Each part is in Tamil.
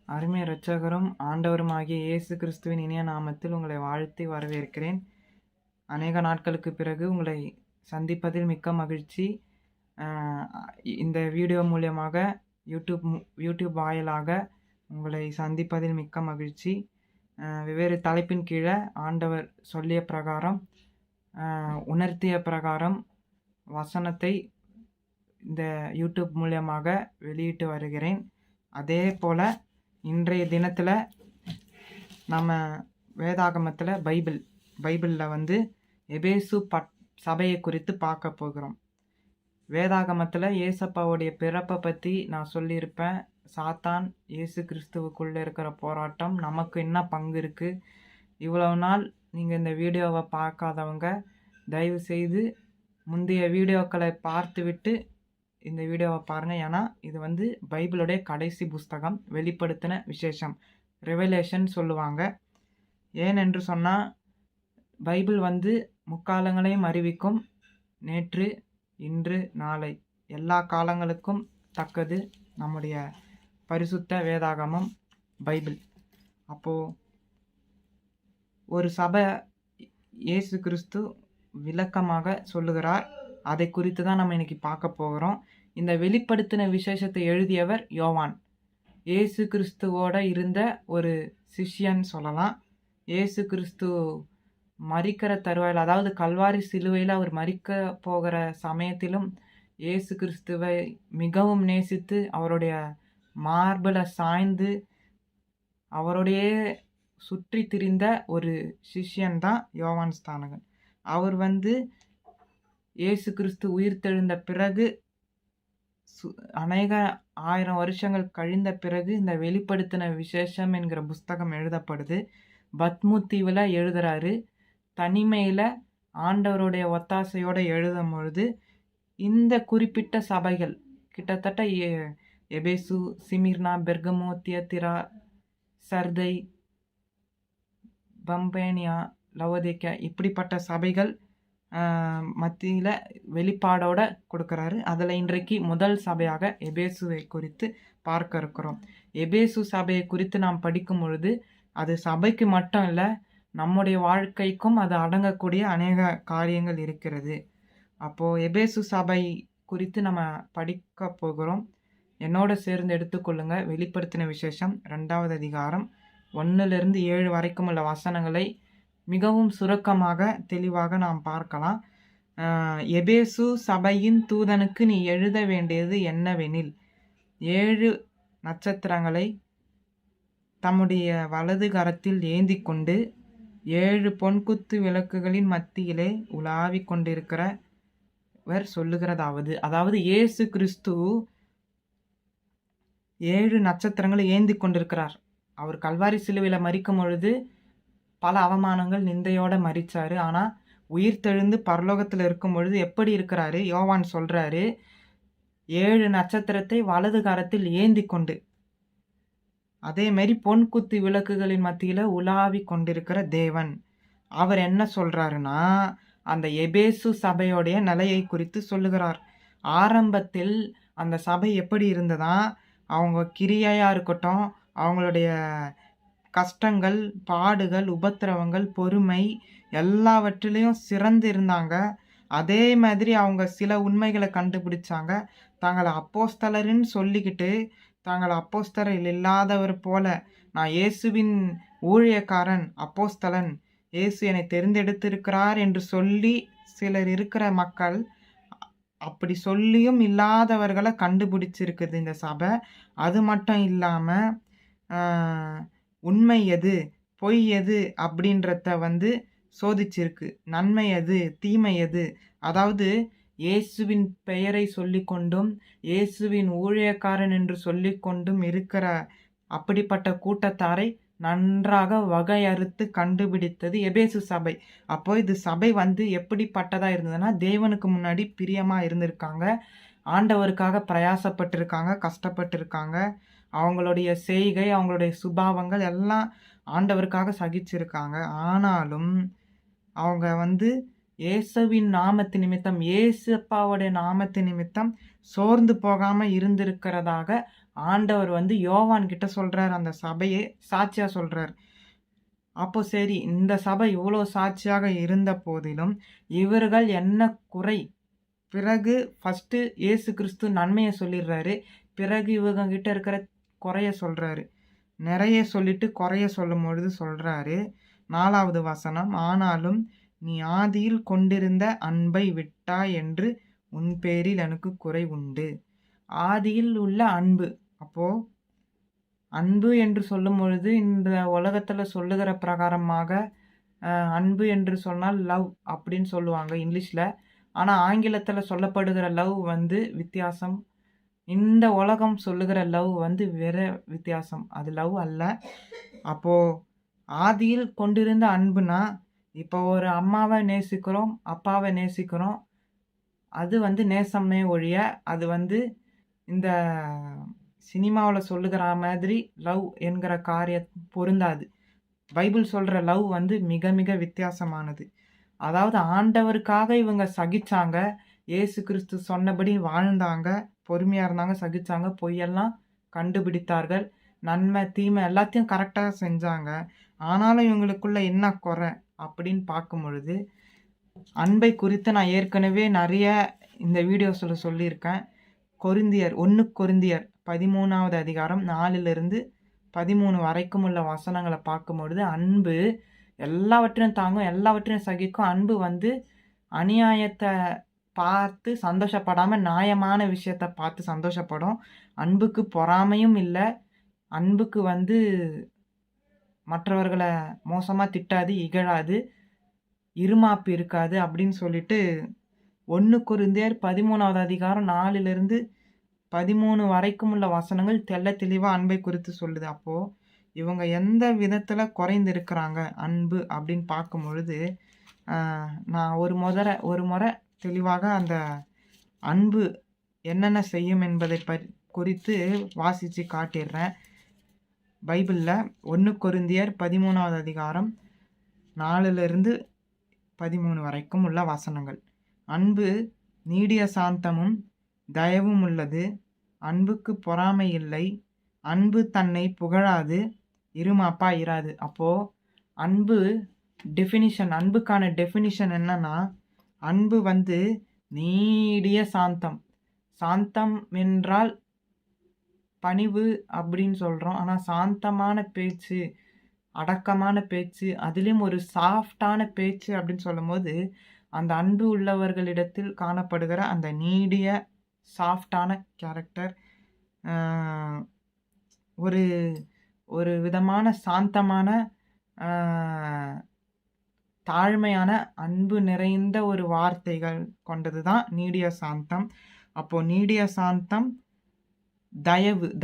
அருமை இரட்சகரும் ஆண்டவருமாகிய இயேசு கிறிஸ்துவின் இனிய நாமத்தில் உங்களை வாழ்த்தி வரவேற்கிறேன். அநேக நாட்களுக்கு பிறகு உங்களை சந்திப்பதில் மிக்க மகிழ்ச்சி. இந்த வீடியோ மூலியமாக யூடியூப் வாயிலாக உங்களை சந்திப்பதில் மிக்க மகிழ்ச்சி. வெவ்வேறு தலைப்பின் கீழே ஆண்டவர் சொல்லிய பிரகாரம், உணர்த்திய பிரகாரம் வசனத்தை இந்த யூடியூப் மூலியமாக வெளியிட்டு வருகிறேன். அதே போல் இன்றைய தினத்தில் நம்ம வேதாகமத்தில் பைபிளில் எபேசு சபையை குறித்து பார்க்க போகிறோம். வேதாகமத்தில் ஏசப்பாவுடைய பிறப்பை பற்றி நான் சொல்லியிருப்பேன். சாத்தான் இயேசு கிறிஸ்துவுக்குள்ளே இருக்கிற போராட்டம், நமக்கு என்ன பங்கு இருக்குது. இவ்வளவு நாள் நீங்கள் இந்த வீடியோவை பார்க்காதவங்க தயவு செய்து முந்தைய வீடியோக்களை பார்த்துவிட்டு இந்த வீடியோவை பாருங்கள். ஏன்னா இது பைபிளுடைய கடைசி புஸ்தகம், வெளிப்படுத்தின விசேஷம், ரெவலேஷன் சொல்லுவாங்க. ஏனென்று சொன்னால் பைபிள் முக்காலங்களையும் அறிவிக்கும். நேற்று, இன்று, நாளை எல்லா காலங்களுக்கும் தக்கது நம்முடைய பரிசுத்த வேதாகமம் பைபிள். அப்போது ஒரு சபை இயேசு கிறிஸ்து விளக்கமாக சொல்லுகிறார். அதை குறித்து தான் நம்ம இன்னைக்கு பார்க்க போகிறோம். இந்த வெளிப்படுத்தின விசேஷத்தை எழுதியவர் யோவான். இயேசு கிறிஸ்துவோட இருந்த ஒரு சிஷ்யன் சொல்லலாம். இயேசு கிறிஸ்து மரிக்கிற தருவாயில், அதாவது கல்வாரி சிலுவையில் அவர் மரிக்க போகிற சமயத்திலும் இயேசு கிறிஸ்துவை மிகவும் நேசித்து அவருடைய மார்பில் சாய்ந்து அவருடைய சுற்றி திரிந்த ஒரு சிஷ்யன் தான் யோவான் ஸ்நானகன். அவர் இயேசு கிறிஸ்து உயிர்த்தெழுந்த பிறகு அநேக 1000 வருஷங்கள் கழிந்த பிறகு இந்த வெளிப்படுத்தின விசேஷம் என்கிற புஸ்தகம் எழுதப்படுது. பத்மு தீவில் எழுதுறாரு. தனிமையில் ஆண்டவருடைய ஒத்தாசையோடு எழுதும் பொழுது இந்த குறிப்பிட்ட சபைகள், கிட்டத்தட்ட எபேசு, சிமிர்னா, பெர்கமோ, தியத்திரா, சர்தை, பம்பேனியா, லவோதிக்கா, இப்படிப்பட்ட சபைகள் மத்தியில் வெளிப்பாடோட கொடுக்குறாரு. அதில் இன்றைக்கு முதல் சபையாக எபேசுவை குறித்து பார்க்க இருக்கிறோம். எபேசு சபையை குறித்து நாம் படிக்கும் பொழுது அது சபைக்கு மட்டும் இல்லை, நம்முடைய வாழ்க்கைக்கும் அது அடங்கக்கூடிய அநேக காரியங்கள் இருக்கிறது. அப்போது எபேசு சபை குறித்து நம்ம படிக்க போகிறோம். என்னோட சேர்ந்து எடுத்துக்கொள்ளுங்க. வெளிப்படுத்தின விசேஷம் 2வது அதிகாரம் 1 to 7 வரைக்கும் உள்ள வசனங்களை மிகவும் சுருக்கமாக தெளிவாக நாம் பார்க்கலாம். எபேசு சபையின் தூதனுக்கு நீ எழுத வேண்டியது என்னவெனில், 7 நட்சத்திரங்களை தம்முடைய வலது கரத்தில் ஏந்தி கொண்டு 7 பொன்குத்து விளக்குகளின் மத்தியிலே உலாவி கொண்டிருக்கிறவர் சொல்லுகிறதாவது, அதாவது இயேசு கிறிஸ்து 7 நட்சத்திரங்களை ஏந்தி கொண்டிருக்கிறார். அவர் கல்வாரி சிலுவையில் மரிக்கும் பொழுது பல அவமானங்கள், நிந்தையோட மரிச்சாரு. ஆனால் உயிர்த்தெழுந்து பரலோகத்தில் இருக்கும் பொழுது எப்படி இருக்கிறாரு? யோவான் சொல்கிறாரு, 7 நட்சத்திரத்தை வலது கரத்தில் ஏந்தி கொண்டு, அதேமாரி பொன்குத்தி விளக்குகளின் மத்தியில் உலாவி கொண்டிருக்கிற தேவன். அவர் என்ன சொல்கிறாருன்னா, அந்த எபேசு சபையோடைய நிலையை குறித்து சொல்லுகிறார். ஆரம்பத்தில் அந்த சபை எப்படி இருந்ததா, அவங்க கிரியையாக இருக்கட்டும், அவங்களுடைய கஷ்டங்கள், பாடுகள், உபத்திரவங்கள், பொறுமை எல்லாவற்றிலையும் சிறந்து இருந்தாங்க. அதே மாதிரி அவங்க சில உண்மைகளை கண்டுபிடிச்சாங்க. தாங்களை அப்போஸ்தலர்ன்னு சொல்லிக்கிட்டு தாங்களை அப்போஸ்தலர் இல்லாதவர் போல, நான் இயேசுவின் ஊழியக்காரன், அப்போஸ்தலன், இயேசு என்னை தெரிந்தெடுத்திருக்கிறார் என்று சொல்லி சிலர் இருக்கிற மக்கள், அப்படி சொல்லியும் இல்லாதவர்களை கண்டுபிடிச்சிருக்குது இந்த சபை. அது மட்டும் இல்லாமல் உண்மை எது, பொய் எது அப்படின்றத சோதிச்சிருக்கு. நன்மை எது, தீமை எது, அதாவது இயேசுவின் பெயரை சொல்லிக்கொண்டும் இயேசுவின் ஊழியக்காரன் என்று சொல்லிக்கொண்டும் இருக்கிற அப்படிப்பட்ட கூட்டத்தாரை நன்றாக வகையறுத்து கண்டுபிடித்தது எபேசு சபை. அப்போ இது சபை எப்படிப்பட்டதாக இருந்ததுன்னா, தேவனுக்கு முன்னாடி பிரியமாக இருந்திருக்காங்க, ஆண்டவருக்காக பிரயாசப்பட்டிருக்காங்க, கஷ்டப்பட்டிருக்காங்க. அவங்களுடைய செய்கை, அவங்களுடைய சுபாவங்கள் எல்லாம் ஆண்டவருக்காக சகிச்சிருக்காங்க. ஆனாலும் அவங்க இயேசுவின் நாமத்து நிமித்தம், இயேசு அப்பாவுடைய நாமத்து நிமித்தம் சோர்ந்து போகாமல் இருந்திருக்கிறதாக ஆண்டவர் வந்து யோவான் கிட்ட சொல்றார், அந்த சபையை சாட்சியா சொல்றார். அப்போ சரி, இந்த சபை இவ்வளோ சாட்சியாக இருந்த போதிலும் இவர்கள் என்ன குறை? பிறகு ஃபர்ஸ்ட் இயேசு கிறிஸ்து நன்மையை சொல்லிடுறாரு, பிறகு இவங்க கிட்ட இருக்கிற குறைய சொல்றாரு. நிறைய சொல்லிட்டு குறைய சொல்லும் பொழுது சொல்றாரு, 4வது வசனம், ஆனாலும் நீ ஆதியில் கொண்டிருந்த அன்பை விட்டாய் என்று உன் பேரில் எனக்கு குறை உண்டு. ஆதியில் உள்ள அன்பு. அப்போ அன்பு என்று சொல்லும் பொழுது இந்த உலகத்துல சொல்லுகிற பிரகாரமாக அன்பு என்று சொன்னால் லவ் அப்படின்னு சொல்லுவாங்க இங்கிலீஷ்ல. ஆனா ஆங்கிலத்துல சொல்லப்படுகிற லவ் வந்து வித்தியாசம். இந்த உலகம் சொல்லுகிற லவ் வந்து வேற வித்தியாசம். அது லவ் அல்ல. அப்போ ஆதியில் கொண்டிருந்த அன்புனா, இப்போ ஒரு அம்மாவை நேசிக்கிறோம், அப்பாவை நேசிக்கிறோம். அது வந்து நேசமே ஒழிய, அது வந்து இந்த சினிமாவில் சொல்லுகிற மாதிரி லவ் என்கிற காரியம் பொருந்தாது. பைபிள் சொல்கிற லவ் வந்து மிக மிக வித்தியாசமானது. அதாவது ஆண்டவருக்காக இவங்க சகிச்சாங்க, இயேசு கிறிஸ்து சொன்னபடி வாழ்ந்தாங்க, பொறுமையாக இருந்தாங்க, சகிச்சாங்க, பொய்யெல்லாம் கண்டுபிடித்தார்கள், நன்மை தீமை எல்லாத்தையும் கரெக்டாக செஞ்சாங்க. ஆனாலும் இவங்களுக்குள்ள என்ன குறை அப்படின்னு பார்க்கும் பொழுது, அன்பை குறித்து நான் ஏற்கனவே நிறைய இந்த வீடியோஸில் சொல்லியிருக்கேன். 1 கொரிந்தியர் 13வது அதிகாரம் 4லிருந்து 13 வரைக்கும் உள்ள வசனங்களை பார்க்கும் பொழுது, அன்பு எல்லாவற்றையும் தாங்கும், எல்லாவற்றையும் சகிக்கும். அன்பு வந்து அநியாயத்தை பார்த்து சந்தோஷப்படாமல் நியாயமான விஷயத்தை பார்த்து சந்தோஷப்படும். அன்புக்கு பொறாமையும் இல்லை. அன்புக்கு வந்து மற்றவர்களை மோசமாக திட்டாது, இகழாது, இருமாப்பு இருக்காது அப்படின்னு சொல்லிட்டு 1 கொரிந்தியர் 13வது அதிகாரம் 4லிருந்து 13 வரைக்கும் உள்ள வசனங்கள் தெள்ள தெளிவாக அன்பை குறித்து சொல்லுது. அப்போது இவங்க எந்த விதத்தில் குறைந்து இருக்கிறாங்க அன்பு அப்படின்னு பார்க்கும் பொழுது, நான் ஒரு முறை தெளிவாக அந்த அன்பு என்னென்ன செய்யும் என்பதை குறித்து வாசித்து காட்டிடுறேன். பைபிளில் 1 கொரிந்தியர் 13வது அதிகாரம் 4லிருந்து 13 வரைக்கும் உள்ள வசனங்கள். அன்பு நீடிய சாந்தமும் தயவும் உள்ளது. அன்புக்கு பொறாமை இல்லை. அன்பு தன்னை புகழாது, இருமாப்பா இராது. அப்போது அன்பு அன்புக்கான டெஃபினிஷன் என்னன்னா, அன்பு வந்து நீடிய சாந்தம். சாந்தம் என்றால் பணிவு அப்படின்னு சொல்கிறோம். ஆனால் சாந்தமான பேச்சு, அடக்கமான பேச்சு, அதுலேயும் ஒரு சாஃப்டான பேச்சு அப்படின்னு சொல்லும் போது, அந்த அன்பு உள்ளவர்களிடத்தில் காணப்படுகிற அந்த நீடிய சாஃப்டான கேரக்டர், ஒரு ஒரு விதமான சாந்தமான தாழ்மையான அன்பு நிறைந்த ஒரு வார்த்தைகள் கொண்டது தான் நீடிய சாந்தம். அப்போது நீடிய சாந்தம்,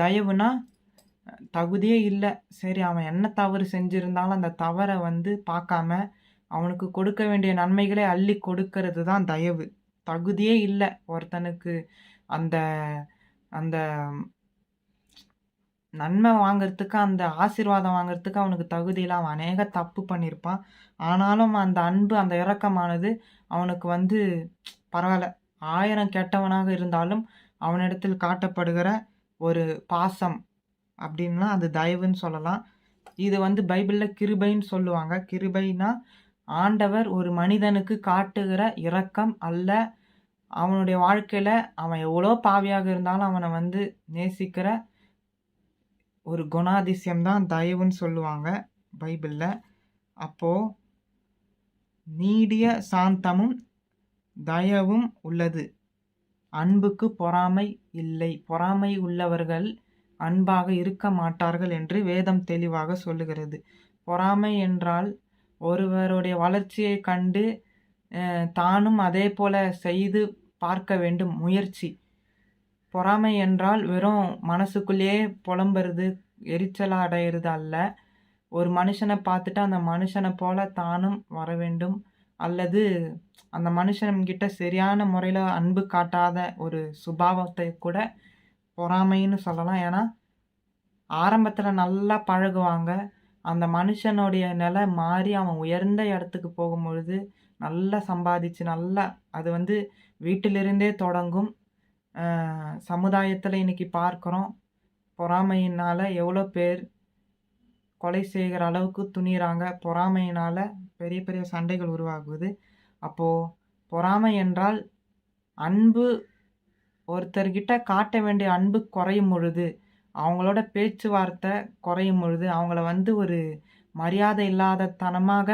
தயவுனா தகுதியே இல்லை, சரி அவன் என்ன தவறு செஞ்சுருந்தாலும் அந்த தவறை வந்து பார்க்காம அவனுக்கு கொடுக்க வேண்டிய நன்மைகளை அள்ளி கொடுக்கறது தான் தயவு. தகுதியே இல்லை ஒருத்தனுக்கு அந்த அந்த நன்மை வாங்கிறதுக்கு, அந்த ஆசீர்வாதம் வாங்கிறதுக்கு அவனுக்கு தகுதியில் அவன் அநேக தப்பு பண்ணியிருப்பான். ஆனாலும் அந்த அன்பு, அந்த இரக்கமானது அவனுக்கு வந்து பரவாயில்ல, 1000 கெட்டவனாக இருந்தாலும் அவனிடத்தில் காட்டப்படுகிற ஒரு பாசம் அப்படின்னா அது தயவுன்னு சொல்லலாம். இது வந்து பைபிளில் கிருபைன்னு சொல்லுவாங்க. கிருபைனா ஆண்டவர் ஒரு மனிதனுக்கு காட்டுகிற இரக்கம் அல்ல, அவனுடைய வாழ்க்கையில் அவன் எவ்வளோ பாவியாக இருந்தாலும் அவனை வந்து நேசிக்கிற ஒரு குணாதிசயம் தான் தயவுன்னு சொல்லுவாங்க பைபிளில். அப்போது நீடிய சாந்தமும் தயவும் உள்ளது. அன்புக்கு பொறாமை இல்லை. பொறாமை உள்ளவர்கள் அன்பாக இருக்க மாட்டார்கள் என்று வேதம் தெளிவாக சொல்லுகிறது. பொறாமை என்றால் ஒருவருடைய வளர்ச்சியை கண்டு தானும் அதே போல செய்து பார்க்க வேண்டும் முயற்சி. பொறாமை என்றால் வெறும் மனசுக்குள்ளேயே புலம்புறது, எரிச்சல் அடையிறது அல்ல. ஒரு மனுஷனை பார்த்துட்டு அந்த மனுஷனை போல தானும் வர வேண்டும், அல்லது அந்த மனுஷன்கிட்ட சரியான முறையில் அன்பு காட்டாத ஒரு சுபாவத்தை கூட பொறாமைன்னு சொல்லலாம். ஏன்னா ஆரம்பத்தில் நல்லா பழகுவாங்க, அந்த மனுஷனுடைய நிலை மாறி அவன் உயர்ந்த இடத்துக்கு போகும்பொழுது நல்லா சம்பாதிச்சு, நல்லா அது வந்து வீட்டிலிருந்தே தொடங்கும். சமுதாயத்தில் இன்றைக்கி பார்க்குறோம், பொறாமையினால் எவ்வளோ பேர் கொலை செய்கிற அளவுக்கு துணிகிறாங்க. பொறாமையினால் பெரிய பெரிய சண்டைகள் உருவாகுது. அப்போது பொறாமை என்றால் அன்பு ஒருத்தர்கிட்ட காட்ட வேண்டிய அன்பு குறையும் பொழுது, அவங்களோட பேச்சுவார்த்தை குறையும் பொழுது, அவங்கள ஒரு மரியாதை இல்லாத தனமாக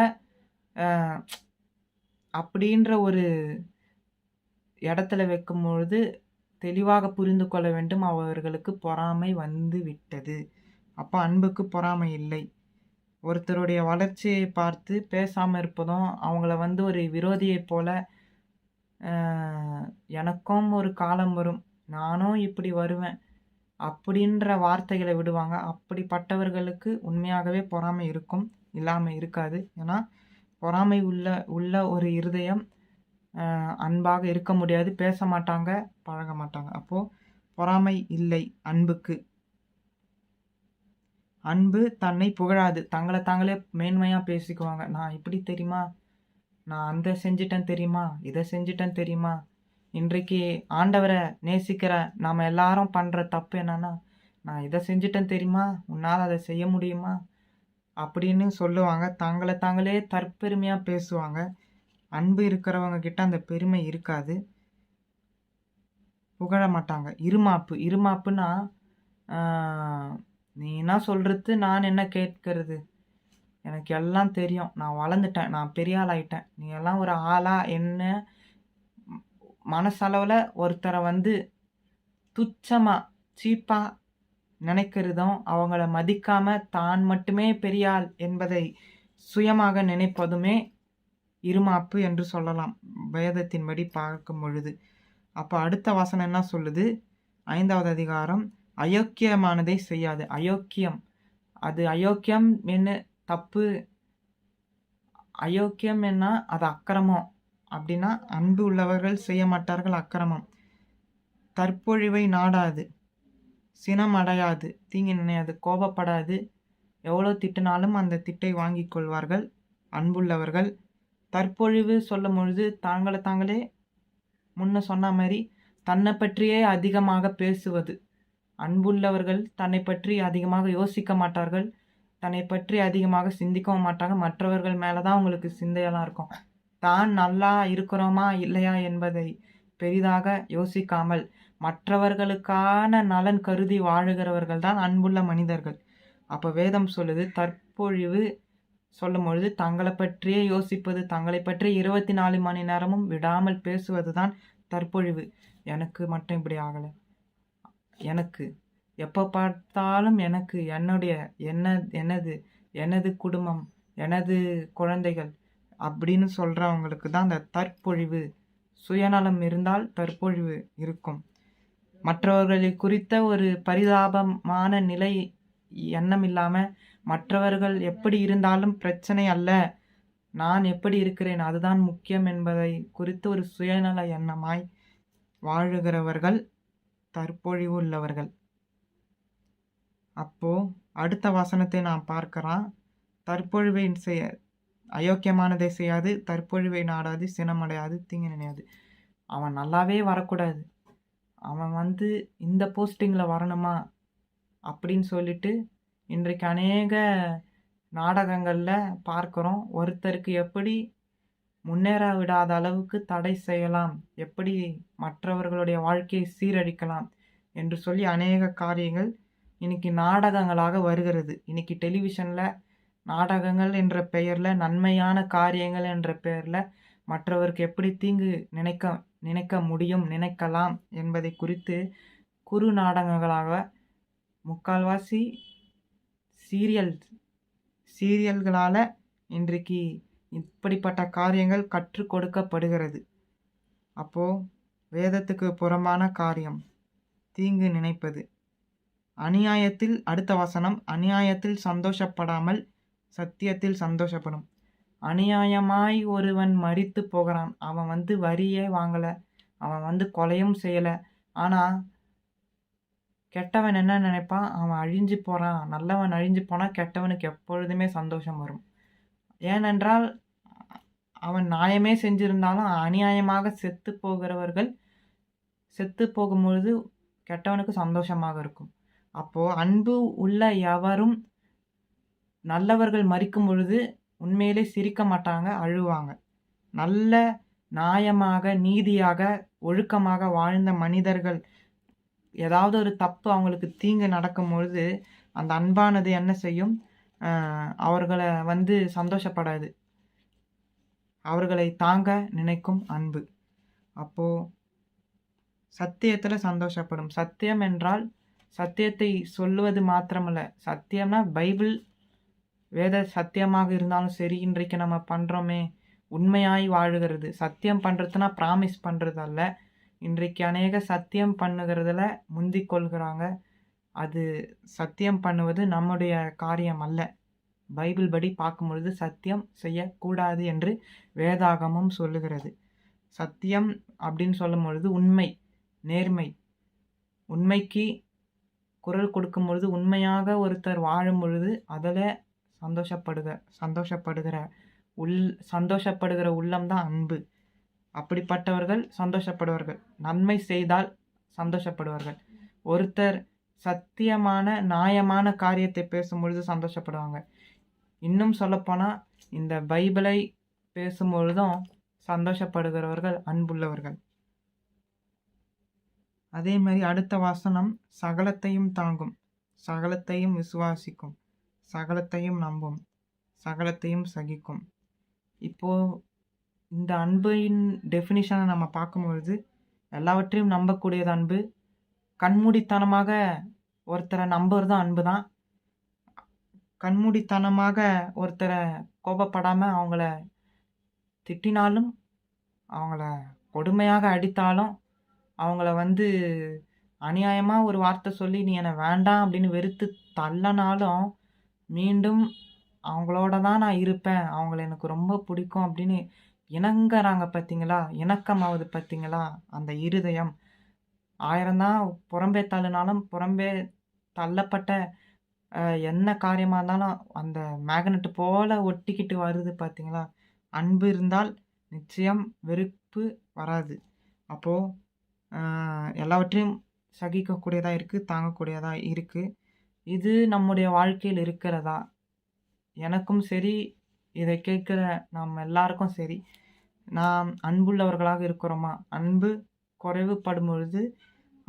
அப்படின்ற ஒரு இடத்துல வைக்கும் பொழுது தெளிவாக புரிந்து கொள்ள வேண்டும், அவர்களுக்கு பொறாமை வந்து விட்டது. அப்போ அன்புக்கு பொறாமை இல்லை. ஒருத்தருடைய வளர்ச்சியை பார்த்து பேசாமல் இருப்பதும், அவங்கள ஒரு விரோதியைப் போல எனக்கும் ஒரு காலம் வரும், நானும் இப்படி வருவேன் அப்படின்ற வார்த்தைகளை விடுவாங்க. அப்படிப்பட்டவர்களுக்கு உண்மையாகவே பொறாமை இருக்கும், இல்லாமல் இருக்காது. ஏன்னா பொறாமை உள்ள ஒரு இருதயம் அன்பாக இருக்க முடியாது, பேச மாட்டாங்க, பழக மாட்டாங்க. அப்போது பொறாமை இல்லை அன்புக்கு. அன்பு தன்னை புகழாது, தங்களை தாங்களே மேன்மையாக பேசிக்குவாங்க. நான் இப்படி தெரியுமா, நான் அந்த செஞ்சிட்டேன் தெரியுமா, இதை செஞ்சிட்டேன் தெரியுமா. இன்றைக்கு ஆண்டவரை நேசிக்கிற நாம் எல்லாரும் பண்ணுற தப்பு என்னன்னா, நான் இதை செஞ்சிட்டேன் தெரியுமா, உன்னால் அதை செய்ய முடியுமா அப்படின்னு சொல்லுவாங்க. தங்களை தாங்களே தற்பெருமையாக பேசுவாங்க. அன்பு இருக்கிறவங்க கிட்ட அந்த பெருமை இருக்காது, புகழ மாட்டாங்க. இருமாப்புன்னா நீ என்ன சொல்கிறது, நான் என்ன கேட்கறது, எனக்கு எல்லாம் தெரியும், நான் வளர்ந்துட்டேன், நான் பெரிய ஆள் ஆகிட்டேன், நீ எல்லாம் ஒரு ஆளா என்ன மனசளவில் ஒருத்தரை துச்சமாக சீப்பாக நினைக்கிறதும், அவங்கள மதிக்காமல் தான் மட்டுமே பெரிய ஆள் என்பதை சுயமாக நினைப்பதுமே இருமாப்பு என்று சொல்லலாம், வேதத்தின்படி பார்க்கும் பொழுது. அப்போ அடுத்த வசனம் என்ன சொல்லுது, 5வது அதிகாரம், அயோக்கியமானதை செய்யாது. அயோக்கியம், அது அயோக்கியம் என்ன தப்பு, அயோக்கியம் என்ன அது அக்கிரமம். அப்படின்னா அன்பு உள்ளவர்கள் செய்ய மாட்டார்கள் அக்கிரமம். தற்பொழிவை நாடாது, சினம் அடையாது, தீங்கு நினையாது, கோபப்படாது, எவ்வளோ திட்டினாலும் அந்த திட்டை வாங்கி கொள்வார்கள் அன்புள்ளவர்கள். தற்பொழிவு சொல்லும் பொழுது தாங்களை தாங்களே முன்ன சொன்ன மாதிரி தன்னை பற்றியே அதிகமாக பேசுவது. அன்புள்ளவர்கள் தன்னை பற்றி அதிகமாக யோசிக்க மாட்டார்கள், தன்னை பற்றி அதிகமாக சிந்திக்கவும் மாட்டாங்க. மற்றவர்கள் மேலே தான் அவங்களுக்கு சிந்தையெல்லாம் இருக்கும். தான் நல்லா இருக்கிறோமா இல்லையா என்பதை பெரிதாக யோசிக்காமல் மற்றவர்களுக்கான நலன் கருதி வாழுகிறவர்கள் தான் அன்புள்ள மனிதர்கள். அப்போ வேதம் சொல்லுது, தற்பொழிவு சொல்லும் பொழுது தங்களை பற்றியே யோசிப்பது, தங்களை பற்றி 24 மணி நேரமும் விடாமல் பேசுவது தான் தற்பொழிவு. எனக்கு மட்டும் இப்படி ஆகலை, எனக்கு எப்போ பார்த்தாலும் எனக்கு எனது குடும்பம், எனது குழந்தைகள் அப்படின்னு சொல்கிறவங்களுக்கு தான் அந்த தற்பொழிவு. சுயநலம் இருந்தால் தற்பொழிவு இருக்கும். மற்றவர்களை குறித்த ஒரு பரிதாபமான நிலை எண்ணம் இல்லாமல், மற்றவர்கள் எப்படி இருந்தாலும் பிரச்சனை அல்ல, நான் எப்படி இருக்கிறேன் அதுதான் முக்கியம் என்பதை குறித்து ஒரு சுயநல எண்ணமாய் வாழுகிறவர்கள் தற்பொழிவு உள்ளவர்கள். அப்போ அடுத்த வசனத்தை நாம் பார்க்கலாம். தற்பொழிவை அயோக்கியமானதை செய்யாது, தற்பொழிவை நாடாது, சினமடையாது, தீங்கு நினையாது. அவன் நல்லாவே வரக்கூடாது, அவன் இந்த போஸ்டிங்கில் வரணுமா அப்படின்னு சொல்லிட்டு இன்றைக்கு அநேக நாடகங்களில் பார்க்குறோம். ஒருத்தருக்கு எப்படி முன்னேற விடாத அளவுக்கு தடை செய்யலாம், எப்படி மற்றவர்களுடைய வாழ்க்கையை சீரழிக்கலாம் என்று சொல்லி அநேக காரியங்கள் இன்னைக்கு நாடகங்களாக வருகிறது. இன்னைக்கு டெலிவிஷனில் நாடகங்கள் என்ற பெயரில், நன்மையான காரியங்கள் என்ற பெயரில் மற்றவருக்கு எப்படி தீங்கு நினைக்க முடியும், நினைக்கலாம் என்பதை குறித்து குறு நாடகங்களாக, முக்கால்வாசி சீரியல்களால் இன்றைக்கு இப்படிப்பட்ட காரியங்கள் கற்றுக் கொடுக்கப்படுகிறது. அப்போது வேதத்துக்கு புறம்பான காரியம் தீங்கு நினைப்பது. அநியாயத்தில் அடுத்த வசனம், அநியாயத்தில் சந்தோஷப்படாமல் சத்தியத்தில் சந்தோஷப்படும். அநியாயமாய் ஒருவன் மரித்து போகிறான், அவன் வரியே வாங்கலை, அவன் கொலையும் செய்யலை, ஆனால் கெட்டவன் என்ன நினைப்பான், அவன் அழிஞ்சு போகிறான், நல்லவன் அழிஞ்சு போனால் கெட்டவனுக்கு எப்பொழுதுமே சந்தோஷம் வரும். ஏனென்றால் அவன் நியாயமே செஞ்சிருந்தாலும் அநியாயமாக செத்து போகிறவர்கள் செத்து போகும்பொழுது கெட்டவனுக்கு சந்தோஷமாக இருக்கும். அப்போ அன்பு உள்ள எவரும் நல்லவர்கள் மரிக்கும் பொழுது உண்மையிலே சிரிக்க மாட்டாங்க, அழுவாங்க. நல்ல நியாயமாக, நீதியாக, ஒழுக்கமாக வாழ்ந்த மனிதர்கள் ஏதாவது ஒரு தப்பு அவங்களுக்கு தீங்கு நடக்கும்பொழுது, அந்த அன்பானது என்ன செய்யும்? அவர்கள சந்தோஷப்படாது. அவர்களை தாங்க நினைக்கும் அன்பு. அப்போ சத்தியத்துல சந்தோஷப்படும். சத்தியம் என்றால் சத்தியத்தை சொல்லுவது மாத்திரமல்ல. சத்தியம்னா பைபிள் வேத சத்தியமாக இருந்தாலும் சரி, இன்றைக்கு நம்ம பண்றோமே உண்மையாய் வாழுகிறது. சத்தியம் பண்றதுன்னா ப்ராமிஸ் பண்றது அல்ல. இன்றைக்கு அநேக சத்தியம் பண்ணுகிறதுல முந்திக் கொள்கிறாங்க. அது சத்தியம் பண்ணுவது நம்முடைய காரியம் அல்ல. பைபிள் படி பார்க்கும்பொழுது சத்தியம் செய்யக்கூடாது என்று வேதாகமும் சொல்லுகிறது. சத்தியம் அப்படின்னு சொல்லும் பொழுது உண்மை, நேர்மை. உண்மைக்கு குரல் கொடுக்கும் பொழுது, உண்மையாக ஒருத்தர் வாழும் பொழுது அதில் சந்தோஷப்படுகிற உள்ளம்தான் அன்பு. அப்படிப்பட்டவர்கள் சந்தோஷப்படுவார்கள். நன்மை செய்தால் சந்தோஷப்படுவார்கள். ஒருத்தர் சத்தியமான நியாயமான காரியத்தை பேசும் பொழுது சந்தோஷப்படுவாங்க. இன்னும் சொல்லப்போனால் இந்த பைபிளை பேசும்பொழுதும் சந்தோஷப்படுகிறவர்கள் அன்புள்ளவர்கள். அதே மாதிரி அடுத்த வசனம், சகலத்தையும் தாங்கும், சகலத்தையும் விசுவாசிக்கும், சகலத்தையும் நம்பும், சகலத்தையும் சகிக்கும். இப்போ இந்த அன்பின் டெஃபினிஷனை நம்ம பார்க்கும்பொழுது எல்லாவற்றையும் நம்பக்கூடியது அன்பு. கண்மூடித்தனமாக ஒருத்தரை நம்புறதும் அன்பு தான். கண்மூடித்தனமாக ஒருத்தரை கோபப்படாமல் அவங்கள திட்டினாலும், அவங்கள கொடுமையாக அடித்தாலும், அவங்கள அநியாயமாக ஒரு வார்த்தை சொல்லி நீ என்னை வேண்டாம் அப்படின்னு வெறுத்து தள்ளனாலும் மீண்டும் அவங்களோட தான் நான் இருப்பேன், அவங்கள எனக்கு ரொம்ப பிடிக்கும் அப்படின்னு இணங்குறாங்க பார்த்தீங்களா? இணக்கமாவது பார்த்தீங்களா? அந்த இருதயம் 1000 தான் புறம்பே தள்ளினாலும், புறம்பே தள்ளப்பட்ட என்ன காரியமாக இருந்தாலும் அந்த மேக்னெட் போல ஒட்டிக்கிட்டு வருது பார்த்தீங்களா? அன்பு இருந்தால் நிச்சயம் வெறுப்பு வராது. அப்போது எல்லாவற்றையும் சகிக்கக்கூடியதாக இருக்குது, தாங்கக்கூடியதாக இருக்குது. இது நம்முடைய வாழ்க்கையில் இருக்கிறதா? எனக்கும் சரி, இதை கேட்குற நாம் எல்லாருக்கும் சரி, நாம் அன்புள்ளவர்களாக இருக்கிறோமா? அன்பு குறைவுபடும் பொழுது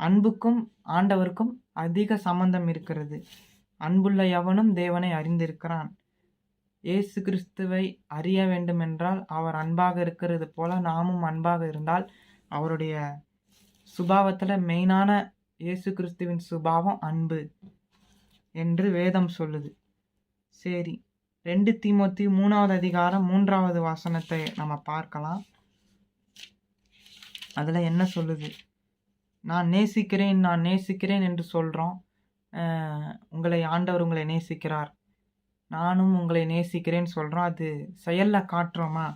அன்புக்கும் ஆண்டவருக்கும் அதிக சம்பந்தம் இருக்கிறது. அன்புள்ள எவனும் தேவனை அறிந்திருக்கிறான். இயேசு கிறிஸ்துவை அறிய வேண்டுமென்றால் அவர் அன்பாக இருக்கிறது போல நாமும் அன்பாக இருந்தால், அவருடைய சுபாவத்தில் மெயினான இயேசு கிறிஸ்துவின் சுபாவம் அன்பு என்று வேதம் சொல்லுது. சரி, 2 தீமோத்தேயு 3வது அதிகாரம் 3வது வசனத்தை நம்ம பார்க்கலாம். அதில் என்ன சொல்லுது? நான் நேசிக்கிறேன் என்று சொல்கிறோம். ஆண்டவர் உங்களை நேசிக்கிறார், நானும் உங்களை நேசிக்கிறேன்னு சொல்கிறோம். அது செயலில் காட்டுறோமா?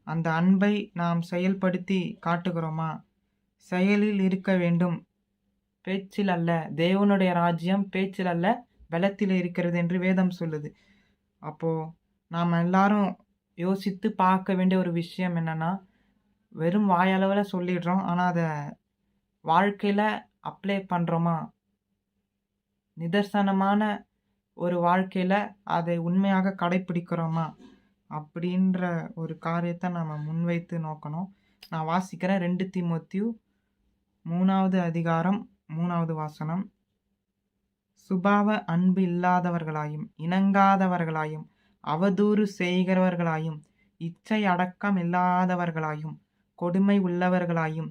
அந்த அன்பை நாம் செயல்படுத்தி காட்டுகிறோமா? செயலில் இருக்க வேண்டும், பேச்சில் அல்ல. தேவனுடைய ராஜ்யம் பேச்சில் அல்ல, பலத்தில் இருக்கிறது என்று வேதம் சொல்லுது. அப்போது நாம் எல்லாரும் யோசித்து பார்க்க வேண்டிய ஒரு விஷயம் என்னென்னா, வெறும் வாயளவில் சொல்லிடுறோம், ஆனால் அதை வாழ்க்கையில் அப்ளை பண்ணுறோமா? நிதர்சனமான ஒரு வாழ்க்கையில் அதை உண்மையாக கடைப்பிடிக்கிறோமா? அப்படின்ற ஒரு காரியத்தை நம்ம முன்வைத்து நோக்கணும். நான் வாசிக்கிறேன். 2 தீமோத்தேயு 3வது அதிகாரம் 3வது வசனம். சுபாவ அன்பு இல்லாதவர்களாயும், இணங்காதவர்களாயும், அவதூறு செய்கிறவர்களாயும், இச்சை அடக்கம் இல்லாதவர்களாயும், கொடுமை உள்ளவர்களாயும்,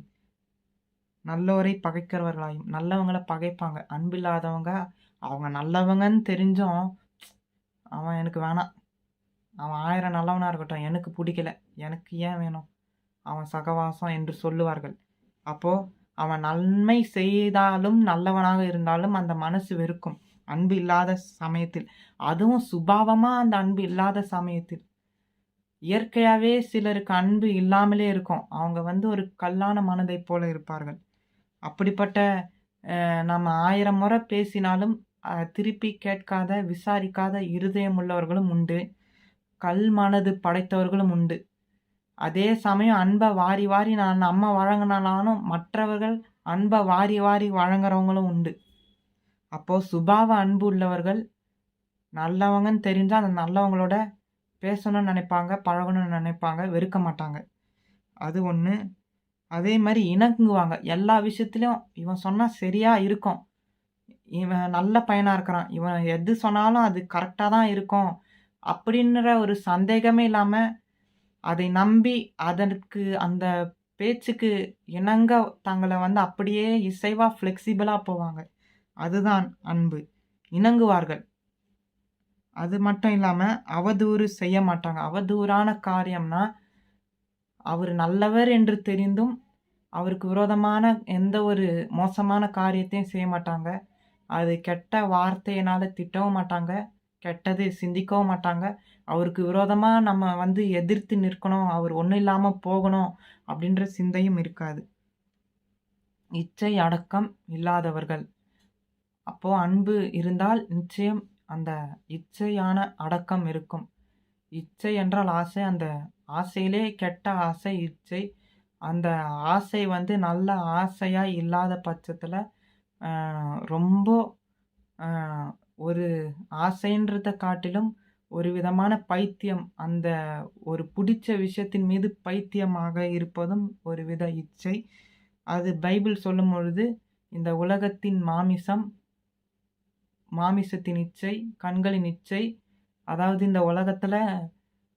நல்லோரை பகைக்கிறவர்களாயும். நல்லவங்களை பகைப்பாங்க. அன்பில்லாதவங்க, அவங்க நல்லவங்கன்னு தெரிஞ்சும் அவன் எனக்கு வேணாம், அவன் 1000 நல்லவனாக இருக்கட்டும், எனக்கு பிடிக்கல, எனக்கு ஏன் வேணும் அவன் சகவாசம் என்று சொல்லுவார்கள். அப்போது அவன் நன்மை செய்தாலும் நல்லவனாக இருந்தாலும் அந்த மனசு வெறுக்கும், அன்பு இல்லாத சமயத்தில். அதுவும் சுபாவமாக அந்த அன்பு இல்லாத சமயத்தில். இயற்கையாகவே சிலருக்கு அன்பு இல்லாமலே இருக்கும். அவங்க ஒரு கல்லான மனதை போல இருப்பார்கள். அப்படிப்பட்ட நம்ம 1000 முறை பேசினாலும் திருப்பி கேட்காத, விசாரிக்காத இருதயம் உள்ளவர்களும் உண்டு, கல் மனது படைத்தவர்களும் உண்டு. அதே சமயம் அன்பை வாரி வாரி நம்ம வழங்கினாலும் மற்றவர்கள் அன்பை வாரி வாரி வழங்குறவங்களும் உண்டு. அப்போ சுபாவ அன்பு உள்ளவர்கள் நல்லவங்கன்னு தெரிஞ்சா அந்த நல்லவங்களோட பேசணும்னு நினைப்பாங்க, பழகணும்னு நினைப்பாங்க, வெறுக்க மாட்டாங்க. அது ஒண்ணு. அதே மாரி இணங்குவாங்க. எல்லா விஷயத்திலயும் இவன் சொன்னா சரியா இருக்கும். இவன் நல்ல பையனா இருக்கிறான். இவன் எது சொன்னாலும் அது கரெக்ட்டா தான் இருக்கும். அப்படின்ற ஒரு சந்தேகமே இல்லாம, அதை நம்பி அதற்கு அந்த பேச்சுக்கு இணங்க தங்கள வந்து அப்படியே இசைவா ஃப்ளெக்சிபிளா போவாங்க. அதுதான் அன்பு. இணங்குவார்கள். அது மட்டும் இல்லாம அவதூறு செய்ய மாட்டாங்க. அவதூறான காரியம்னா, அவரு நல்லவர் என்று தெரிந்தும், அவருக்கு விரோதமான எந்த ஒரு மோசமான காரியத்தையும் செய்ய மாட்டாங்க. அது கெட்ட வார்த்தையினால திட்டவும் மாட்டாங்க. கெட்டது சிந்திக்கவும் மாட்டாங்க. அவருக்கு விரோதமா நம்ம வந்து எதிர்த்து நிற்கணும், அவர் ஒண்ணும் இல்லாம போகணும் அப்படின்ற சிந்தையும் இருக்காது. இச்சை அடக்கம் இல்லாதவர்கள். அப்போ அன்பு இருந்தால் நிச்சயம் அந்த இச்சையான அடக்கம் இருக்கும். இச்சை என்றால் ஆசை. அந்த ஆசையிலே கெட்ட ஆசை இச்சை. அந்த ஆசை வந்து நல்ல ஆசையா இல்லாத பட்சத்துல ரொம்ப ஒரு ஆசைன்றத காட்டிலும் ஒரு விதமான பைத்தியம், அந்த ஒரு புடிச்ச விஷயத்தின் மீது பைத்தியமாக இருப்பதும் ஒரு வித இச்சை. அது பைபிள் சொல்லும்பொழுது, இந்த உலகத்தின் மாமிசத்தின் இச்சை, கண்களின் இச்சை, அதாவது இந்த உலகத்துல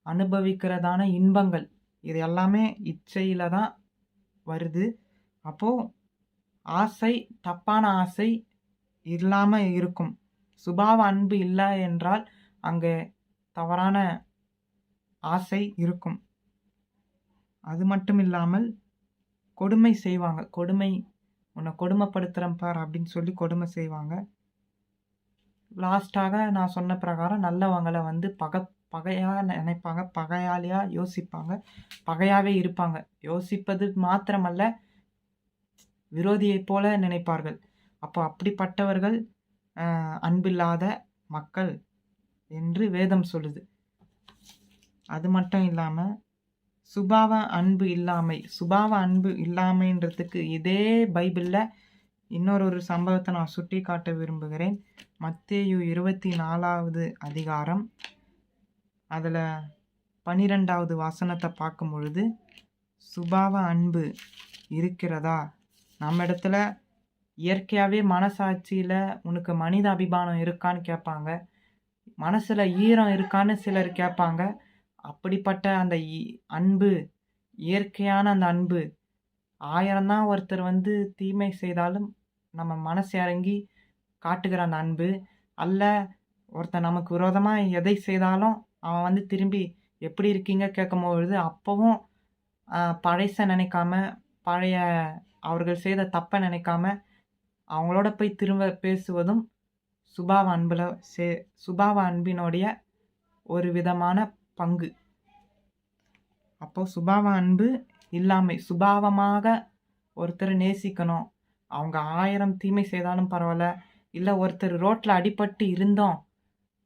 அனுபவிக்கிறதான இன்பங்கள், இது எல்லாமே இச்சையில தான் வருது. அப்போ ஆசை, தப்பான ஆசை இல்லாம இருக்கும். சுபாவ அன்பு இல்ல என்றால் அங்கே தவறான ஆசை இருக்கும். அது மட்டும் இல்லாமல் கொடுமை செய்வாங்க. உன்னை கொடுமைப்படுத்துறேன் பார் அப்படின்னு சொல்லி கொடுமை செய்வாங்க. லாஸ்ட்டாக நான் சொன்ன பிரகாரம் நல்லவங்கள வந்து பகையா நினைப்பாங்க, பகையாளியா யோசிப்பாங்க, பகையாவே இருப்பாங்க. யோசிப்பது மாத்திரமல்ல, விரோதியைப் போல நினைப்பார்கள். அப்போ அப்படிப்பட்டவர்கள் அன்பில்லாத மக்கள் என்று வேதம் சொல்லுது. அது மட்டும் இல்லாம சுபாவ அன்பு இல்லாமைன்றதுக்கு இதே பைபிள்ல இன்னொரு சம்பவத்தை நான் சுட்டி காட்ட விரும்புகிறேன். மத்தேயு 24வது அதிகாரம் அதில் 12வது வசனத்தை பார்க்கும் பொழுது, சுபாவ அன்பு இருக்கிறதா? நம்ம இடத்துல இயற்கையாகவே மனசாட்சியில் உனக்கு மனித அபிமானம் இருக்கான்னு கேட்பாங்க. மனசில் ஈரம் இருக்கான்னு சிலர் கேட்பாங்க. அப்படிப்பட்ட அந்த அன்பு, இயற்கையான அந்த அன்பு, 1000 தான் ஒருத்தர் வந்து தீமை செய்தாலும் நம்ம மனசு இறங்கி காட்டுகிற அந்த அன்பு அல்ல. ஒருத்தன் நமக்கு விரோதமாக எதை செய்தாலும் அவன் வந்து திரும்பி எப்படி இருக்கீங்க கேட்கும்பொழுது அப்போவும் பழைச நினைக்காம, பழைய அவர்கள் செய்த தப்பை நினைக்காம அவங்களோட போய் திரும்ப பேசுவதும் சுபாவ அன்பினுடைய ஒரு விதமான பங்கு. அப்போ சுபாவ அன்பு இல்லாமை, சுபாவமாக ஒருத்தரை நேசிக்கணும். அவங்க 1000 தீமை செய்தாலும் பரவாயில்ல. இல்லை ஒருத்தர் ரோட்டில் அடிபட்டு இருந்தோம்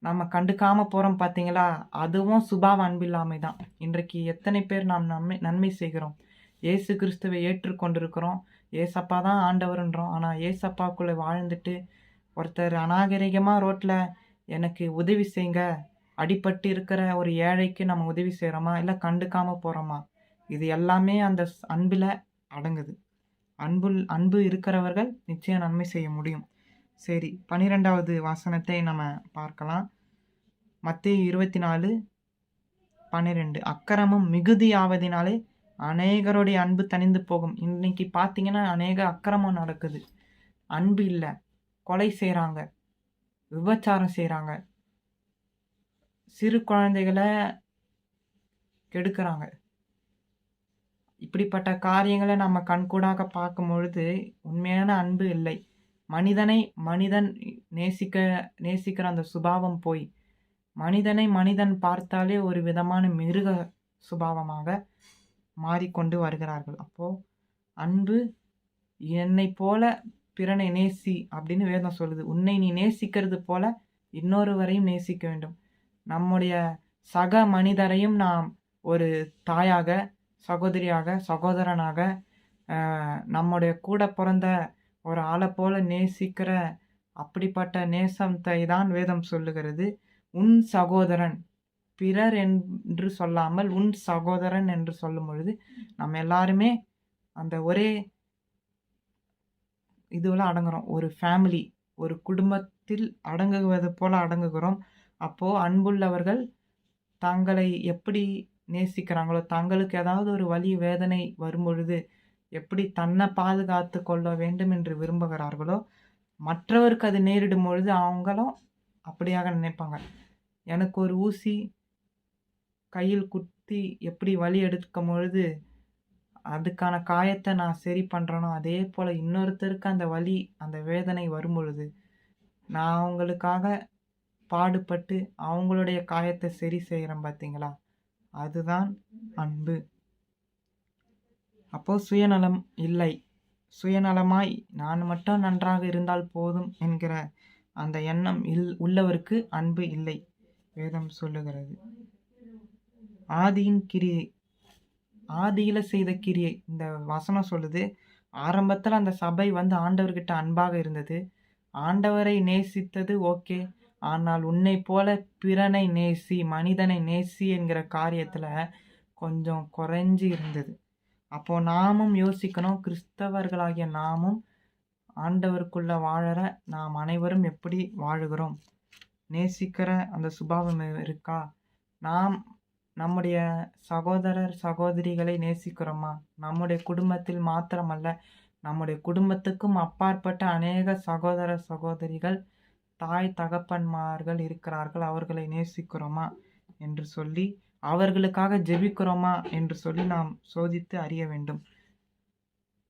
நம்ம கண்டுக்காம போகிறோம் பார்த்தீங்களா, அதுவும் சுபாவ அன்பு இல்லாமை தான். இன்றைக்கு எத்தனை பேர் நாம் நன்மை செய்கிறோம். ஏசு கிறிஸ்துவை ஏற்றுக்கொண்டிருக்கிறோம், ஏசப்பா தான் ஆண்டவர்ன்றோம். ஆனால் ஏசப்பாக்குள்ளே வாழ்ந்துட்டு ஒருத்தர் அநாகரிகமாக ரோட்டில் எனக்கு உதவி செய்யுங்க, அடிபட்டு இருக்கிற ஒரு ஏழைக்கு நம்ம உதவி செய்கிறோமா, இல்லை கண்டுக்காமல் போகிறோமா? இது எல்லாமே அந்த அன்பில் அடங்குது. அன்பு இருக்கிறவர்கள் நிச்சயம் நன்மை செய்ய முடியும். சரி, 12வது வசனத்தை நம்ம பார்க்கலாம். மத்தேயு 24:12. அக்கிரமம் மிகுதியாவதினாலே அநேகருடைய அன்பு தணிந்து போகும். இன்னைக்கு பார்த்தீங்கன்னா அநேக அக்கிரமம் நடக்குது. அன்பு இல்லை, கொலை செய்கிறாங்க, விபச்சாரம் செய்கிறாங்க, சிறு குழந்தைகளை கெடுக்கிறாங்க. இப்படிப்பட்ட காரியங்களை நம்ம கண்கூடாக பார்க்கும் பொழுது உண்மையான அன்பு இல்லை. மனிதன் நேசிக்கிற அந்த சுபாவம் போய் மனிதன் பார்த்தாலே ஒரு விதமான மிருக சுபாவமாக மாறிக்கொண்டு வருகிறார்கள். அப்போ அன்பு, என்னை போல பிறனை நேசி அப்படின்னு வேதம் சொல்லுது. உன்னை நீ நேசிக்கிறது போல இன்னொருவரையும் நேசிக்க வேண்டும். நம்முடைய சக மனிதரையும் நாம் ஒரு தாயாக, சகோதரியாக, சகோதரனாக, நம்முடைய கூட பிறந்த ஒரு ஆளை போல நேசிக்கிற அப்படிப்பட்ட நேசத்தை தான் வேதம் சொல்லுகிறது. உன் சகோதரன், பிறர் என்று சொல்லாமல் உன் சகோதரன் என்று சொல்லும் பொழுது நம்ம எல்லாருமே அந்த ஒரே இதுல அடங்குறோம். ஒரு ஃபேமிலி, ஒரு குடும்பத்தில் அடங்குவது போல அடங்குகிறோம். அப்போ அன்புள்ளவர்கள் தங்களை எப்படி நேசிக்கிறாங்களோ, தங்களுக்கு ஏதாவது ஒரு வலி வேதனை வரும்பொழுது எப்படி தன்னை பாதுகாத்து கொள்ள வேண்டும் என்று விரும்புகிறார்களோ, மற்றவருக்கு அது நேரிடும் பொழுது அவங்களும் அப்படியாக நினைப்பாங்க. எனக்கு ஒரு ஊசி கையில் குத்தி எப்படி வலி எடுக்கும் பொழுது அதுக்கான காயத்தை நான் சரி பண்ணுறேனோ, அதே போல் இன்னொருத்தருக்கு அந்த வலி அந்த வேதனை வரும் பொழுது நான் அவங்களுக்காக பாடுபட்டு அவங்களுடைய காயத்தை சரி செய்கிறேன். பார்த்தீங்களா? அதுதான் அன்பு. அப்போ சுயநலம் இல்லை. சுயநலமாய் நான் மட்டும் நன்றாக இருந்தால் போதும் என்கிற அந்த எண்ணம் உள்ளவருக்கு அன்பு இல்லை. வேதம் சொல்லுகிறது. ஆதியின் கிரியை, ஆதியில செய்த கிரியை. இந்த வசனம் சொல்லுது, ஆரம்பத்தில் அந்த சபை ஆண்டவர்கிட்ட அன்பாக இருந்தது, ஆண்டவரை நேசித்தது ஓகே. ஆனால் உன்னை போல பிறனை நேசி, மனிதனை நேசி என்கிற காரியத்துல கொஞ்சம் குறைஞ்சி இருந்தது. அப்போ நாமும் யோசிக்கணும், கிறிஸ்தவர்களாகிய நாமும் ஆண்டவருக்குள்ள வாழற நாம் அனைவரும் எப்படி வாழுகிறோம்? நேசிக்கிற அந்த சுபாவம் இருக்கா? நாம் நம்முடைய சகோதரர் சகோதரிகளை நேசிக்கிறோமா? நம்முடைய குடும்பத்தில் மாத்திரமல்ல, நம்முடைய குடும்பத்துக்கும் அப்பாற்பட்ட அநேக சகோதர சகோதரிகள், தாய் தகப்பன்மார்கள் இருக்கிறார்கள். அவர்களை நேசிக்கிறோமா என்று சொல்லி, அவர்களுக்காக ஜெபிக்கிறோமா என்று சொல்லி நாம் சோதித்து அறிய வேண்டும்.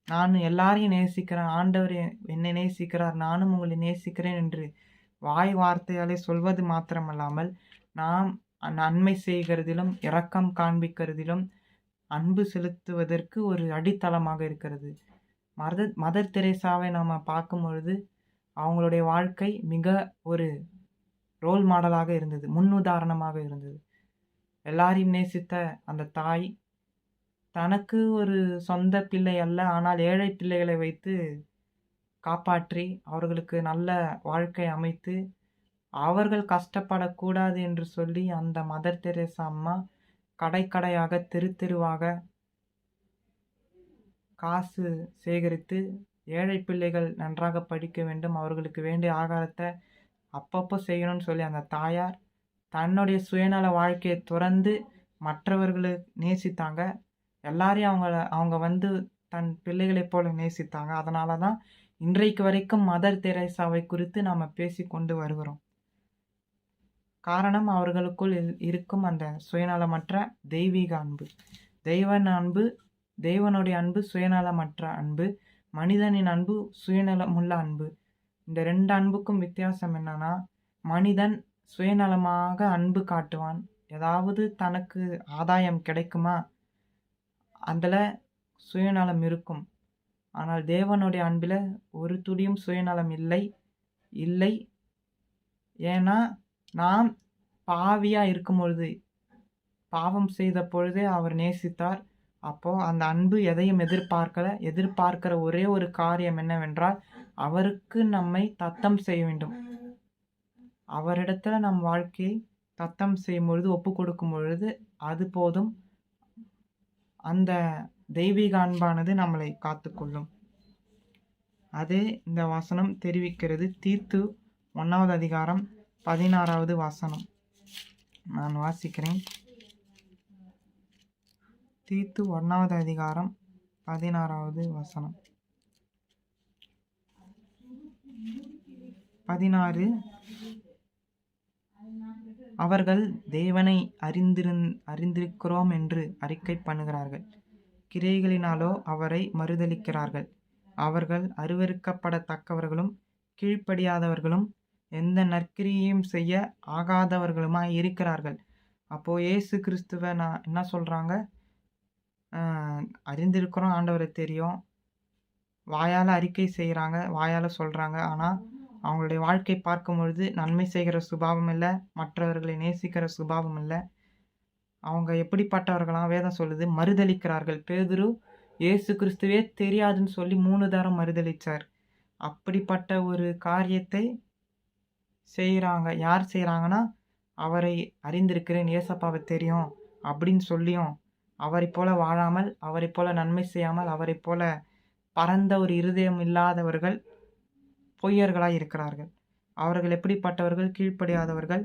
நான் எல்லாரையும் நேசிக்கிறேன், ஆண்டவர் என்னை நேசிக்கிறார், நானும் உங்களை நேசிக்கிறேன் என்று வாய் வார்த்தையாலே சொல்வது மாத்திரமல்லாமல், நாம் நன்மை செய்கிறதிலும் இரக்கம் காண்பிக்கிறதிலும் அன்பு செலுத்துவதற்கு ஒரு அடித்தளமாக இருக்கிறது. மதர் தெரேசாவை நாம் பார்க்கும் பொழுது அவங்களுடைய வாழ்க்கை மிக ஒரு ரோல் மாடலாக இருந்தது, முன்னுதாரணமாக இருந்தது. எல்லாரையும் நேசித்த அந்த தாய் தனக்கு ஒரு சொந்த பிள்ளை அல்ல, ஆனால் ஏழை பிள்ளைகளை வைத்து காப்பாற்றி அவர்களுக்கு நல்ல வாழ்க்கை அமைத்து அவர்கள் கஷ்டப்படக்கூடாது என்று சொல்லி அந்த மதர் தெரேசா அம்மா கடையாக தெரு தெருவாக காசு சேகரித்து ஏழை பிள்ளைகள் நன்றாக படிக்க வேண்டும், அவர்களுக்கு வேண்டிய ஆகாரத்தை அப்பப்போ செய்யணும்னு சொல்லி அந்த தாயார் தன்னுடைய சுயநல வாழ்க்கையை துறந்து மற்றவர்களை நேசித்தாங்க. எல்லாரையும் அவங்க தன் பிள்ளைகளைப் போல நேசித்தாங்க. அதனால தான் இன்றைக்கு வரைக்கும் மதர் தெரேசாவை குறித்து நாம் பேசி கொண்டு வருகிறோம். காரணம் அவர்களுக்குள் இருக்கும் அந்த சுயநலமற்ற தெய்வீக அன்பு. தேவனுடைய அன்பு சுயநலமற்ற அன்பு, மனிதனின் அன்பு சுயநலமுள்ள அன்பு. இந்த ரெண்டு அன்புக்கும் வித்தியாசம் என்னன்னா, மனிதன் சுயநலமாக அன்பு காட்டுவான். ஏதாவது தனக்கு ஆதாயம் கிடைக்குமா, அதில் சுயநலம் இருக்கும். ஆனால் தேவனுடைய அன்பில் ஒரு துளியும் சுயநலம் இல்லை. ஏன்னா நாம் பாவியாக இருக்கும் பொழுது, பாவம் செய்த பொழுதே அவர் நேசித்தார். அப்போ அந்த அன்பு எதையும் எதிர்பார்க்கிற ஒரே ஒரு காரியம் என்னவென்றால், அவருக்கு நம்மை தத்தம் செய்ய வேண்டும். அவரிடத்துல நம் வாழ்க்கையை தத்தம் செய்யும் பொழுது, ஒப்பு கொடுக்கும் பொழுது அது போதும். அந்த தெய்வீக அன்பானது நம்மளை காத்துக்கொள்ளும். அதே இந்த வசனம் தெரிவிக்கிறது. தீத்து 1வது அதிகாரம் 16வது வசனம் நான் வாசிக்கிறேன். தீத்து 1வது அதிகாரம் 16வது வசனம் 16. அவர்கள் தேவனை அறிந்திருக்கிறோம் என்று அறிக்கை பண்ணுகிறார்கள், கிரியைகளினாலோ அவரை மறுதலிக்கிறார்கள். அவர்கள் அருவருக்கப்படத்தக்கவர்களும் கீழ்ப்படியாதவர்களும் எந்த நற்கிரியையும் செய்ய ஆகாதவர்களுமாய் இருக்கிறார்கள். அப்போது இயேசு கிறிஸ்துவை நான் என்ன சொல்கிறாங்க? அறிந்திருக்கிறோம், ஆண்டவரை தெரியும், வாயால் அறிக்கை செய்கிறாங்க, வாயால் சொல்கிறாங்க. ஆனால் அவங்களுடைய வாழ்க்கை பார்க்கும் பொழுது நன்மை செய்கிற சுபாவம் இல்லை, மற்றவர்களை நேசிக்கிற சுபாவம் இல்லை. அவங்க எப்படிப்பட்டவர்களாம் வேதம் சொல்லுது? மறுதலிக்கிறார்கள். பேதுரு இயேசு கிறிஸ்துவே தெரியாதுன்னு சொல்லி 3 தரம் மறுதலிச்சார். அப்படிப்பட்ட ஒரு காரியத்தை செய்கிறாங்க. யார் செய்கிறாங்கன்னா, அவரை அறிந்திருக்கிறேன், ஏசப்பாவை தெரியும் அப்படின்னு சொல்லியும், அவரைப் போல வாழாமல், அவரைப் போல நன்மை செய்யாமல், அவரைப் போல பரந்த ஒரு இருதயம் இல்லாதவர்கள் பொய்யர்களாய் இருக்கிறார்கள். அவர்கள் எப்படிப்பட்டவர்கள்? கீழ்ப்படியாதவர்கள்.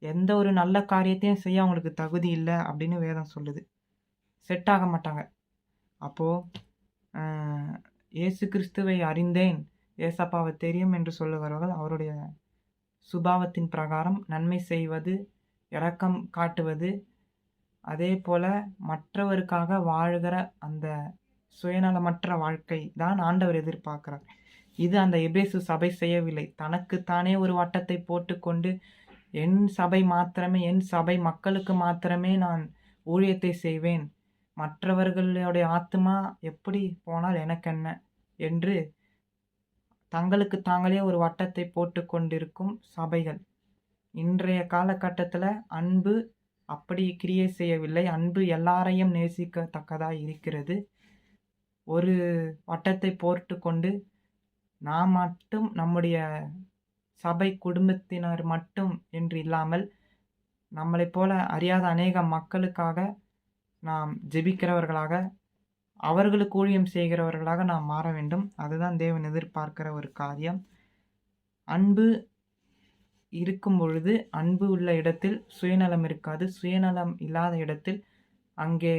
எந்த ஒரு நல்ல காரியத்தையும் செய்ய அவங்களுக்கு தகுதி இல்லை அப்படின்னு வேதம் சொல்லுது. செட் ஆக மாட்டாங்க. அப்போது இயேசு கிறிஸ்துவை அறிந்தேன், ஏசப்பாவை தெரியும் என்று சொல்லுகிறவர்கள் அவருடைய சுபாவத்தின் பிரகாரம் நன்மை செய்வது, இரக்கம் காட்டுவது, அதே போல மற்றவருக்காக வாழ்கிற அந்த சுயநலமற்ற வாழ்க்கை தான் ஆண்டவர் எதிர்பார்க்கிறார். இது அந்த எபேசு சபை செய்யவில்லை. தனக்குத்தானே ஒரு வட்டத்தை போட்டுக்கொண்டு, என் சபை மாத்திரமே, என் சபை மக்களுக்கு மாத்திரமே நான் ஊழியத்தை செய்வேன், மற்றவர்களுடைய ஆத்துமா எப்படி போனால் எனக்கென்ன என்று தங்களுக்கு தாங்களே ஒரு வட்டத்தை போட்டு கொண்டிருக்கும் சபைகள். இன்றைய காலகட்டத்தில் அன்பு அப்படி கிரியை செய்யவில்லை. அன்பு எல்லாரையும் நேசிக்கத்தக்கதாக இருக்கிறது. ஒரு வட்டத்தை போட்டு கொண்டு நாம் மட்டும், நம்முடைய சபை குடும்பத்தினர் மட்டும் என்று இல்லாமல், நம்மளைப் போல அறியாத அநேக மக்களுக்காக நாம் ஜெபிக்கிறவர்களாக, அவர்களுக்கு ஊழியம் செய்கிறவர்களாக நாம் மாற வேண்டும். அதுதான் தேவன் எதிர்பார்க்கிற ஒரு காரியம். அன்பு இருக்கும் பொழுது, அன்பு உள்ள இடத்தில் சுயநலம் இருக்காது. சுயநலம் இல்லாத இடத்தில் அங்கே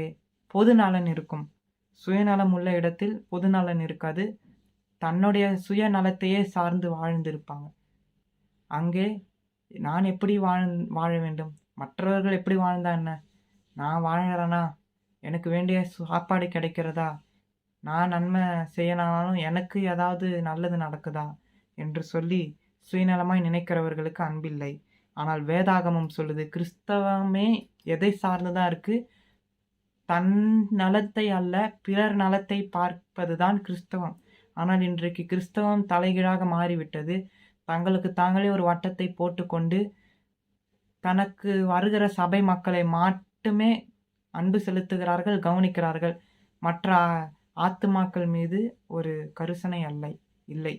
பொதுநலன் இருக்கும். சுயநலம் உள்ள இடத்தில் பொதுநலன் இருக்காது. தன்னுடைய சுயநலத்தையே சார்ந்து வாழ்ந்திருப்பாங்க. அங்கே நான் எப்படி வாழ வேண்டும், மற்றவர்கள் எப்படி வாழ்ந்தா என்ன, நான் வாழ்கிறேனா, எனக்கு வேண்டிய சாப்பாடு கிடைக்கிறதா, நான் நன்மை செய்யனாலும் எனக்கு ஏதாவது நல்லது நடக்குதா என்று சொல்லி சுயநலமாய் நினைக்கிறவர்களுக்கு அன்பில்லை. ஆனால் வேதாகமம் சொல்லுது, கிறிஸ்தவமே எதை சார்ந்துதான் இருக்கு? தன் நலத்தை அல்ல, பிறர் நலத்தை பார்ப்பது தான் கிறிஸ்தவம். ஆனால் இன்றைக்கு கிறிஸ்தவம் தலைகீழாக மாறிவிட்டது. தங்களுக்கு தாங்களே ஒரு வட்டத்தை போட்டுக்கொண்டு தனக்கு வருகிற சபை மக்களை மட்டுமே அன்பு செலுத்துகிறார்கள், கவனிக்கிறார்கள். மற்ற ஆத்துமாக்கள் மீது ஒரு கருசனை இல்லை.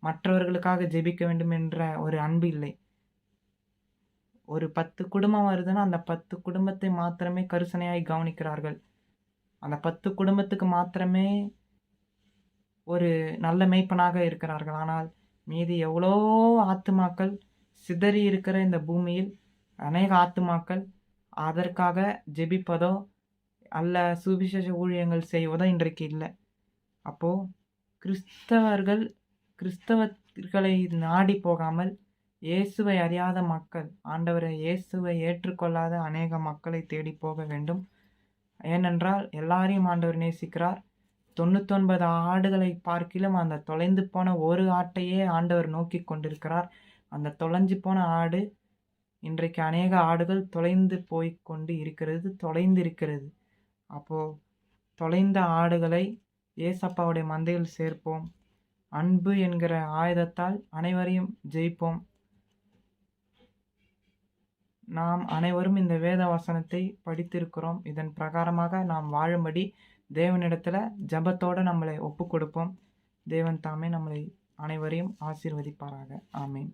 மற்றவர்களுக்காக ஜெபிக்க வேண்டும் என்ற ஒரு அன்பு இல்லை. ஒரு 10 குடும்பம் வருதுன்னா அந்த 10 குடும்பத்தை மாத்திரமே கருசனையாய் கவனிக்கிறார்கள். அந்த 10 குடும்பத்துக்கு மாத்திரமே ஒரு நல்ல மேய்ப்பனாக இருக்கிறார்கள். ஆனால் மீதி எவ்வளோ ஆத்துமாக்கள் சிதறி இருக்கிற இந்த பூமியில் அநேக ஆத்துமாக்கள் அதற்காக ஜெபிப்பதோ அல்ல சுவிசேஷ ஊழியங்கள் செய்வதோ இன்றைக்கு இல்லை. அப்போது கிறிஸ்தவர்களை நாடி போகாமல் இயேசுவை அறியாத மக்கள், ஆண்டவரை இயேசுவை ஏற்றுக்கொள்ளாத அநேக மக்களை தேடி போக வேண்டும். ஏனென்றால் எல்லாரையும் ஆண்டவர் நேசிக்கிறார். 99 ஆடுகளை பார்க்கிலும் அந்த தொலைந்து போன ஒரு ஆட்டையே ஆண்டவர் நோக்கி கொண்டிருக்கிறார். அந்த தொலைஞ்சு போன ஆடு, இன்றைக்கு அநேக ஆடுகள் தொலைந்து இருக்கிறது. அப்போது தொலைந்த ஆடுகளை ஏசப்பாவுடைய மந்தையில் சேர்ப்போம். அன்பு என்கிற ஆயுதத்தால் அனைவரையும் ஜெயிப்போம். நாம் அனைவரும் இந்த வேத வசனத்தை படித்திருக்கிறோம். இதன் பிரகாரமாக நாம் வாழும்படி தேவனிடத்தில் ஜபத்தோடு நம்மளை ஒப்பு கொடுப்போம். தேவன் தாமே நம்மளை அனைவரையும் ஆசீர்வதிப்பாராக. ஆமேன்.